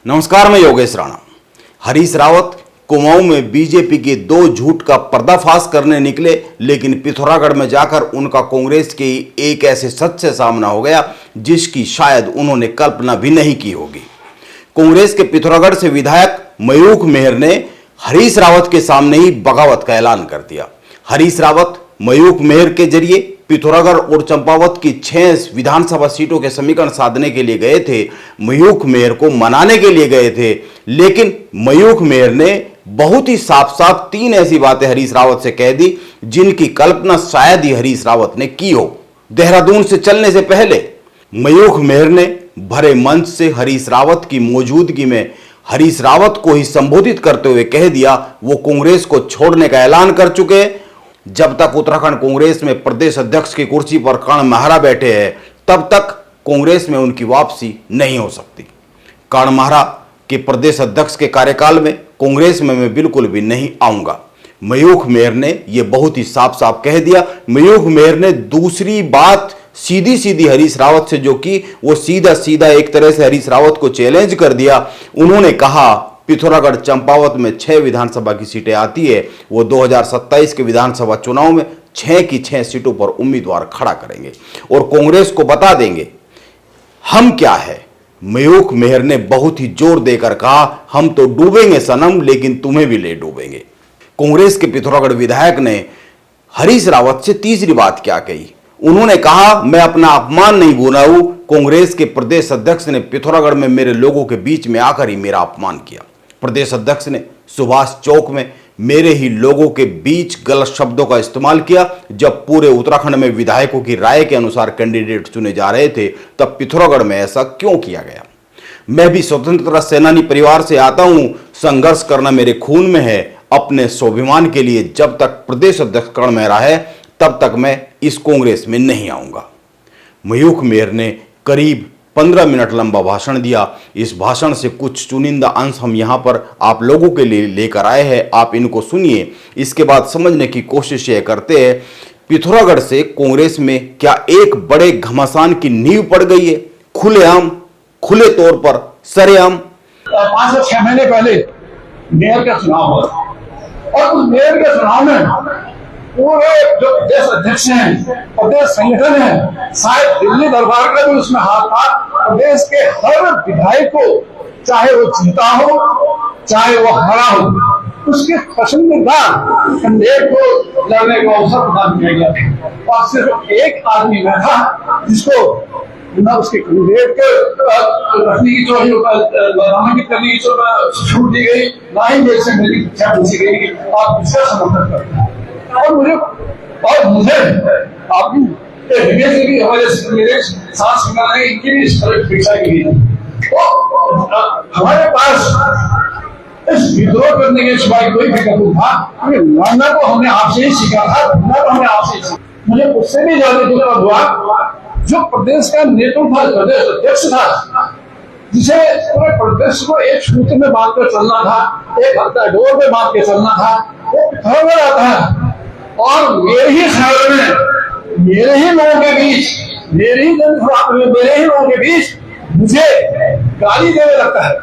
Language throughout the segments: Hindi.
नमस्कार, मैं योगेश राणा। हरीश रावत कुमाऊं में बीजेपी के 2 झूठ का पर्दाफाश करने निकले, लेकिन पिथौरागढ़ में जाकर उनका कांग्रेस के एक ऐसे सच से सामना हो गया जिसकी शायद उन्होंने कल्पना भी नहीं की होगी। कांग्रेस के पिथौरागढ़ से विधायक मयूख मेहर ने हरीश रावत के सामने ही बगावत का ऐलान कर दिया। हरीश रावत मयूख मेहर के जरिए पिथौरागढ़ और चंपावत की 6 विधानसभा सीटों के समीकरण साधने के लिए गए थे, मयूख मेहर को मनाने के लिए गए थे, लेकिन मयूख मेहर ने बहुत ही साफ साफ 3 ऐसी बातें हरीश रावत से कह दी जिनकी कल्पना शायद ही हरीश रावत ने की हो। देहरादून से चलने से पहले मयूख मेहर ने भरे मंच से हरीश रावत की मौजूदगी में हरीश रावत को ही संबोधित करते हुए कह दिया वो कांग्रेस को छोड़ने का ऐलान कर चुके हैं। जब तक उत्तराखंड कांग्रेस में प्रदेश अध्यक्ष की कुर्सी पर कर्ण महरा बैठे हैं, तब तक कांग्रेस में उनकी वापसी नहीं हो सकती। कर्ण महरा के प्रदेश अध्यक्ष के कार्यकाल में कांग्रेस में मैं बिल्कुल भी नहीं आऊंगा। मयूख मेहर ने यह बहुत ही साफ साफ कह दिया। मयूख मेहर ने दूसरी बात सीधी सीधी हरीश रावत से जो की, वो सीधा सीधा एक तरह से हरीश रावत को चैलेंज कर दिया। उन्होंने कहा पिथौरागढ़ चंपावत में 6 विधानसभा की सीटें आती है, वो 2027 के विधानसभा चुनाव में 6 की 6 सीटों पर उम्मीदवार खड़ा करेंगे और कांग्रेस को बता देंगे हम क्या है। मयूख मेहर ने बहुत ही जोर देकर कहा हम तो डूबेंगे सनम, लेकिन तुम्हें भी ले डूबेंगे। कांग्रेस के पिथौरागढ़ विधायक ने हरीश रावत से तीसरी बात क्या कही, उन्होंने कहा मैं अपना अपमान नहीं भूला हूं। कांग्रेस के प्रदेश अध्यक्ष ने पिथौरागढ़ में मेरे लोगों के बीच में आकर ही मेरा अपमान किया। प्रदेश अध्यक्ष ने सुभाष चौक में मेरे ही लोगों के बीच गलत शब्दों का इस्तेमाल किया। जब पूरे उत्तराखंड में विधायकों की राय के अनुसार कैंडिडेट चुने जा रहे थे, तब पिथौरागढ़ में ऐसा क्यों किया गया। मैं भी स्वतंत्रता सेनानी परिवार से आता हूं, संघर्ष करना मेरे खून में है। अपने स्वाभिमान के लिए जब तक प्रदेश अध्यक्ष कर्ण महरा है, तब तक मैं इस कांग्रेस में नहीं आऊंगा। मयूख मेहर ने करीब 15 मिनट लंबा भाषण दिया। इस भाषण से कुछ चुनिंदा अंश हम यहाँ पर आप लोगों के लिए लेकर आए हैं, आप इनको सुनिए। इसके बाद समझने की कोशिश यह करते हैं पिथौरागढ़ से कांग्रेस में क्या एक बड़े घमासान की नींव पड़ गई है, खुलेआम, खुले तौर पर, सरेआम। 5 से 6 महीने पहले मेयर का चुनाव हुआ और उस मेयर के चुनाव में पूरे जो प्रदेश अध्यक्ष हैं, प्रदेश संगठन है, शायद दिल्ली दरबार का भी उसमें हाथ था। प्रदेश के हर विधायक को, चाहे वो जीता हो चाहे वो हारा हो, उसके पसंदीदा कैंडिडेट को लड़ने का अवसर प्रदान किया गया और सिर्फ एक आदमी में था जिसको न उसके कैंडिडेट के रखने की जो नामांकित करने की जो छूट दी गई, ना ही मेरे से मेरी इच्छा पूछी गई कि आप इसका समर्थन करते हैं। और मुझे आपकी भी हमारे साथ सुना है, इनकी भी इस तरह शिक्षा की गई। तो हमारे पास इस विद्रोह करने के सिवाय कोई विकल्प नहीं था, क्योंकि लड़ना तो हमने आपसे ही सीखा था, लड़ना तो हमने आपसे ही सीखा। मुझे उससे भी ज्यादा दुख हुआ जो प्रदेश का नेतृत्व था, प्रदेश अध्यक्ष था, जिसे पूरे प्रदेश को एक सूत्र में बांध कर चलना था, एक हत्या डोर में बांध के चलना था, वो पिथौरागढ़ आता है और मेरे ही शहर में, मेरे ही लोगों के बीच, मेरे ही जनसभा में, मेरे ही लोगों के बीच मुझे गाली देने लगता है।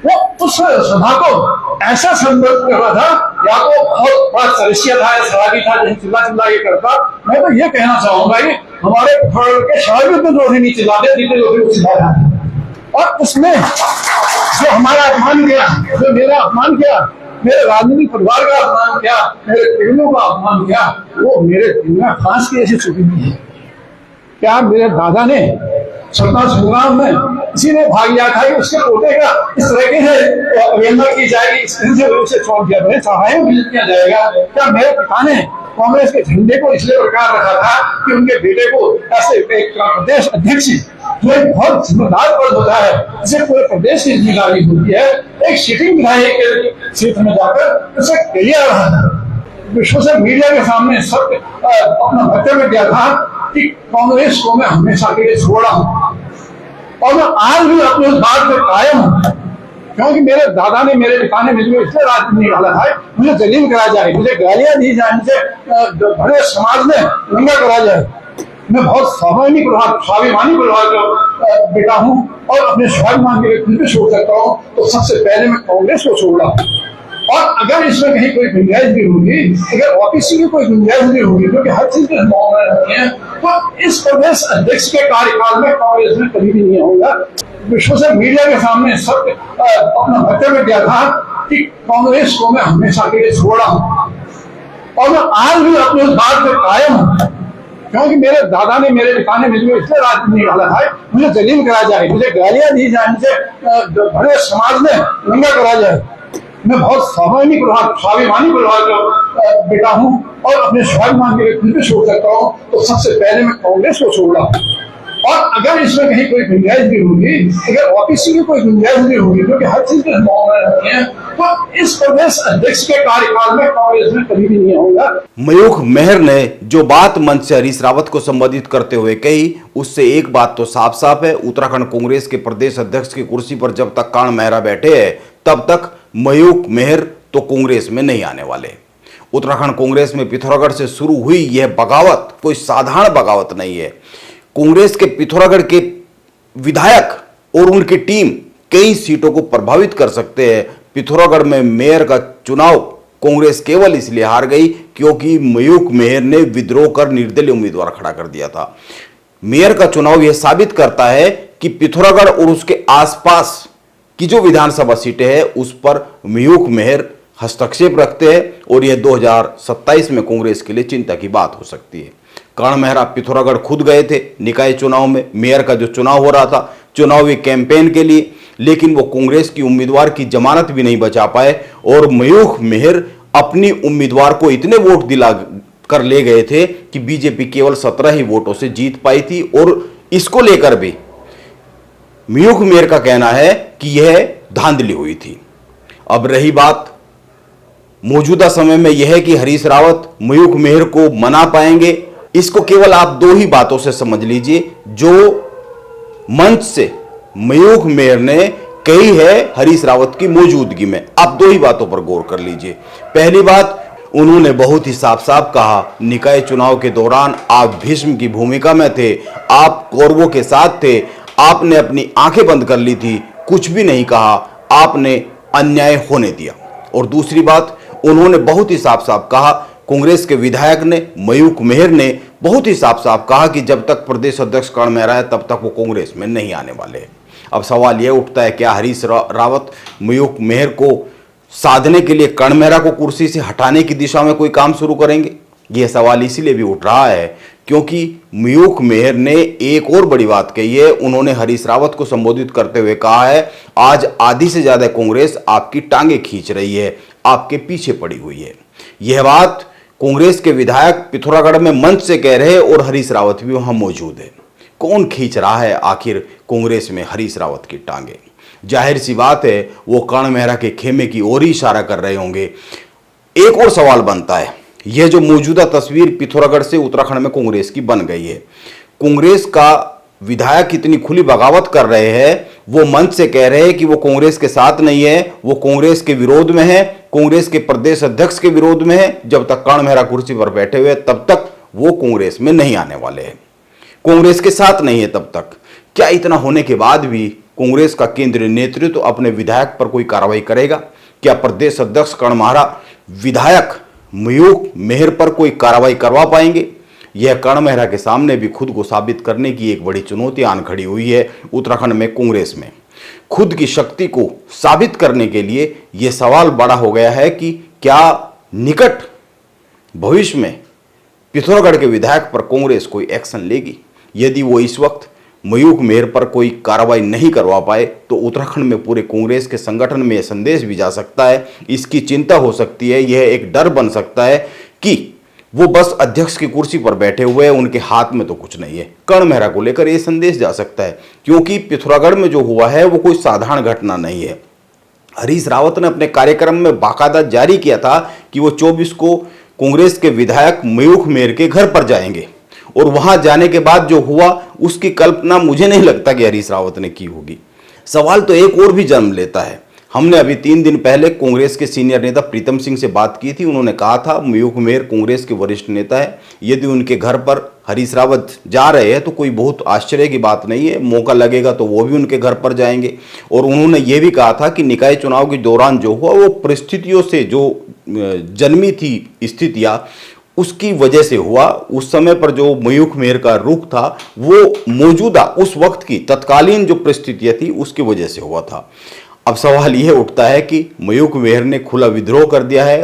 वो उस सभा को ऐसा संबोधित कर रहा था, या तो बहुत बड़ा सदस्य था या शराबी था, जैसे चिल्ला चिल्ला ये करता। मैं तो ये कहना चाहूंगा कि हमारे पिथौरागढ़ के शराबी तो जो नहीं चिल्लाते, जीते लोग चिल्ला रहे हैं। और उसमें जो हमारा अपमान किया, जो मेरा अपमान किया, मेरे राजनीतिक परिवार का अपमान किया, मेरे प्रेमियों का अपमान किया, वो मेरे दिल में फांस की ऐसी चुकी नहीं है। क्या मेरे दादा ने स्वतंत्रता संग्राम में किसी ने भाग लिया था कि उसके पोते का इस तरीके से अवहेलना की जाएगी, इस तरह से उसे छोड़ दिया जाए, चढ़ाई विजिट किया जाएगा। क्या मेरे पिता ने कांग्रेस के झंडे को इसलिए प्रकार रखा था कि उनके बेटे को ऐसे एक प्रदेश अध्यक्ष जो एक बहुत जिम्मेदार पद होता है, जिसे पूरे प्रदेश की जिम्मेदारी होती है, एक सिटिंग विधायक के क्षेत्र में जाकर उसे क्लियर रहा था, विश्व से मीडिया के सामने सब अपना वक्तव्य दिया था कि कांग्रेस को मैं हमेशा के लिए छोड़ा हूं और मैं आज भी अपने उस बात पर कायम हूं, क्योंकि मेरे दादा ने, मेरे पिता ने मुझे इसलिए राजनीति निकाला था, मुझे जलील करा जाए, मुझे गालियां दी जाए, मुझे बड़े समाज में निंदा करा जाए। मैं बहुत स्वाभिमानी परिवार का बेटा हूँ और अपने स्वाभिमान के लिए खुद भी छोड़ सकता हूँ, तो सबसे पहले मैं कांग्रेस को छोड़ रहा हूँ। और अगर इसमें कहीं कोई गुंजाइश भी होगी, अगर ओबीसी की कोई गुंजाइश भी होगी, क्योंकि हर चीज में संभावना रहती है, तो इस प्रदेश अध्यक्ष के कार्यकाल में कांग्रेस में कभी भी नहीं होगा। विश्व से मीडिया के सामने सब अपना वक्तव्य दिया था कि कांग्रेस को मैं हमेशा के लिए छोड़ा हूं और मैं आज भी अपने उस बात पर कायम हूं, क्योंकि मेरे दादा ने, मेरे पिता ने मुझे इसलिए राजनीति निकाला था, मुझे जलील करा जाए, मुझे गालियां दी जाए, मुझे बड़े समाज में नंगा करा जाए। मैं बहुत स्वाभिमानी परिवार का बेटा हूँ और अपने स्वाभिमान के लिए खुद भी छोड़ सकता हूँ, तो सबसे पहले मैं कांग्रेस को छोड़ रहा हूँ। और अगर इसमें कहीं कोई गुंजाइश भी होगी, अगर ओबीसी की कोई गुंजाइश भी होगी, क्योंकि हर चीज में संभावना रहती है, तो इस प्रदेश अध्यक्ष के कार्यकाल में कांग्रेस में कभी भी नहीं होगा। मयूख मेहर ने जो बात मंच से हरीश रावत को संबोधित करते हुए कही, उससे एक बात तो साफ साफ है, उत्तराखंड कांग्रेस के प्रदेश अध्यक्ष की कुर्सी पर जब तक कान मेहरा बैठे हैं, तब तक मयूख मेहर तो कांग्रेस में नहीं आने वाले। उत्तराखंड कांग्रेस में पिथौरागढ़ से शुरू हुई यह बगावत कोई साधारण बगावत नहीं है। कांग्रेस के पिथौरागढ़ के विधायक और उनकी टीम कई सीटों को प्रभावित कर सकते हैं। पिथौरागढ़ में मेयर का चुनाव कांग्रेस केवल इसलिए हार गई क्योंकि मयूख मेहर ने विद्रोह कर निर्दलीय उम्मीदवार खड़ा कर दिया था। मेयर का चुनाव यह साबित करता है कि पिथौरागढ़ और उसके आसपास की जो विधानसभा सीटें हैं उस पर मयूख मेहर हस्तक्षेप रखते हैं और यह 2027 में कांग्रेस के लिए चिंता की बात हो सकती है। कर्ण मेहरा पिथौरागढ़ खुद गए थे निकाय चुनाव में, मेयर का जो चुनाव हो रहा था चुनावी कैंपेन के लिए, लेकिन वो कांग्रेस की उम्मीदवार की जमानत भी नहीं बचा पाए और मयूख मेहर अपनी उम्मीदवार को इतने वोट दिला कर ले गए थे कि बीजेपी केवल 17 ही वोटों से जीत पाई थी। और इसको लेकर भी मयूख मेहर का कहना है कि यह धांधली हुई थी। अब रही बात मौजूदा समय में यह है कि हरीश रावत मयूख मेहर को मना पाएंगे, इसको केवल आप दो ही बातों से समझ लीजिए जो मंच से मयूख मेहर ने कही है हरीश रावत की मौजूदगी में। आप दो ही बातों पर गौर कर लीजिए। पहली बात, उन्होंने बहुत ही साफ साफ कहा निकाय चुनाव के दौरान आप भीष्म की भूमिका में थे, आप कौरवों के साथ थे, आपने अपनी आंखें बंद कर ली थी, कुछ भी नहीं कहा, आपने अन्याय होने दिया। और दूसरी बात, उन्होंने बहुत ही साफ साफ कहा, कांग्रेस के विधायक ने, मयूख मेहर ने बहुत ही साफ साफ कहा कि जब तक प्रदेश अध्यक्ष कर्ण मेहरा है तब तक वो कांग्रेस में नहीं आने वाले। अब सवाल यह उठता है क्या हरीश रावत मयूख मेहर को साधने के लिए कर्ण मेहरा को कुर्सी से हटाने की दिशा में कोई काम शुरू करेंगे? यह सवाल इसीलिए भी उठ रहा है क्योंकि मयूख मेहर ने एक और बड़ी बात कही है। उन्होंने हरीश रावत को संबोधित करते हुए कहा है आज आधी से ज्यादा कांग्रेस आपकी टांगे खींच रही है, आपके पीछे पड़ी हुई है। यह बात कांग्रेस के विधायक पिथौरागढ़ में मंच से कह रहे हैं और हरीश रावत भी वहां मौजूद है। कौन खींच रहा है आखिर कांग्रेस में हरीश रावत की टांगे? जाहिर सी बात है वो कर्ण मेहरा के खेमे की ओर ही इशारा कर रहे होंगे। एक और सवाल बनता है, यह जो मौजूदा तस्वीर पिथौरागढ़ से उत्तराखंड में कांग्रेस की बन गई है, कांग्रेस का विधायक इतनी खुली बगावत कर रहे हैं, वो मंच से कह रहे हैं कि वो कांग्रेस के साथ नहीं है, वो कांग्रेस के विरोध में है, कांग्रेस के प्रदेश अध्यक्ष के विरोध में है। जब तक कर्ण मेहरा कुर्सी पर बैठे हुए तब तक वो कांग्रेस में नहीं आने वाले हैं, कांग्रेस के साथ नहीं है तब तक। क्या इतना होने के बाद भी कांग्रेस का केंद्रीय नेतृत्व अपने विधायक पर कोई कार्रवाई करेगा? क्या प्रदेश अध्यक्ष कर्ण मेहरा विधायक मयूख मेहर पर कोई कार्रवाई करवा पाएंगे? यह कर्ण मेहरा के सामने भी खुद को साबित करने की एक बड़ी चुनौती आन खड़ी हुई है उत्तराखंड में कांग्रेस में। खुद की शक्ति को साबित करने के लिए यह सवाल बड़ा हो गया है कि क्या निकट भविष्य में पिथौरागढ़ के विधायक पर कांग्रेस कोई एक्शन लेगी? यदि वो इस वक्त मयूख मेहर पर कोई कार्रवाई नहीं करवा पाए तो उत्तराखंड में पूरे कांग्रेस के संगठन में यह संदेश भी जा सकता है, इसकी चिंता हो सकती है, यह एक डर बन सकता है कि वो बस अध्यक्ष की कुर्सी पर बैठे हुए हैं, उनके हाथ में तो कुछ नहीं है। कर्ण मेहरा को लेकर यह संदेश जा सकता है क्योंकि पिथौरागढ़ में जो हुआ है वो कोई साधारण घटना नहीं है। हरीश रावत ने अपने कार्यक्रम में बाकायदा जारी किया था कि वो 24 को कांग्रेस के विधायक मयूख मेहर के घर पर जाएंगे और वहां जाने के बाद जो हुआ उसकी कल्पना मुझे नहीं लगता कि हरीश रावत ने की होगी। सवाल तो एक और भी जन्म लेता है। हमने अभी 3 दिन पहले कांग्रेस के सीनियर नेता प्रीतम सिंह से बात की थी। उन्होंने कहा था मयूख मेहर कांग्रेस के वरिष्ठ नेता है, यदि उनके घर पर हरीश रावत जा रहे हैं तो कोई बहुत आश्चर्य की बात नहीं है, मौका लगेगा तो वो भी उनके घर पर जाएंगे। और उन्होंने ये भी कहा था कि निकाय चुनाव के दौरान जो हुआ वो परिस्थितियों से जो जन्मी थी स्थितियां उसकी वजह से हुआ। उस समय पर जो मयूख मेहर का रुख था वो मौजूदा उस वक्त की तत्कालीन जो परिस्थितियां थी उसकी वजह से हुआ था। अब सवाल यह उठता है कि मयूख मेहर ने खुला विद्रोह कर दिया है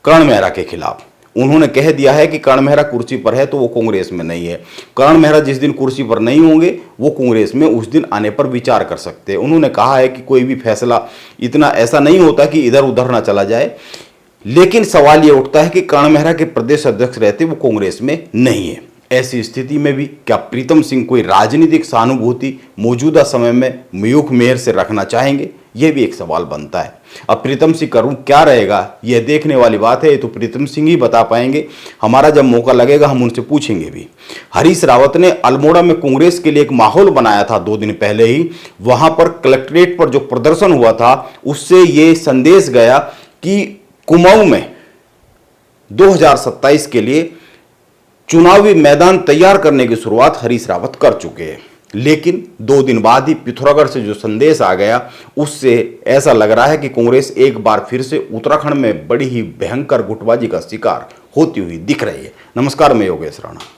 कर्ण मेहरा के खिलाफ। उन्होंने कह दिया है कि कर्ण मेहरा कुर्सी पर है तो वो कांग्रेस में नहीं है। कर्ण मेहरा जिस दिन कुर्सी पर नहीं होंगे वो कांग्रेस में उस दिन आने पर विचार कर सकते हैं। उन्होंने कहा है कि कोई भी फैसला इतना ऐसा नहीं होता कि इधर उधर ना चला जाए, लेकिन सवाल यह उठता है कि कर्ण मेहरा के प्रदेश अध्यक्ष रहते वो कांग्रेस में नहीं है। ऐसी स्थिति में भी क्या प्रीतम सिंह कोई राजनीतिक सहानुभूति मौजूदा समय में मयूख मेहर से रखना चाहेंगे, यह भी एक सवाल बनता है। अब प्रीतम सिंह का रुख क्या रहेगा यह देखने वाली बात है, ये तो प्रीतम सिंह ही बता पाएंगे। हमारा जब मौका लगेगा हम उनसे पूछेंगे भी। हरीश रावत ने अल्मोड़ा में कांग्रेस के लिए एक माहौल बनाया था 2 दिन पहले ही। वहां पर कलेक्ट्रेट पर जो प्रदर्शन हुआ था उससे यह संदेश गया कि कुमाऊं में 2027 के लिए चुनावी मैदान तैयार करने की शुरुआत हरीश रावत कर चुके हैं। लेकिन 2 दिन बाद ही पिथौरागढ़ से जो संदेश आ गया उससे ऐसा लग रहा है कि कांग्रेस एक बार फिर से उत्तराखंड में बड़ी ही भयंकर गुटबाजी का शिकार होती हुई दिख रही है। नमस्कार, मैं योगेश राणा।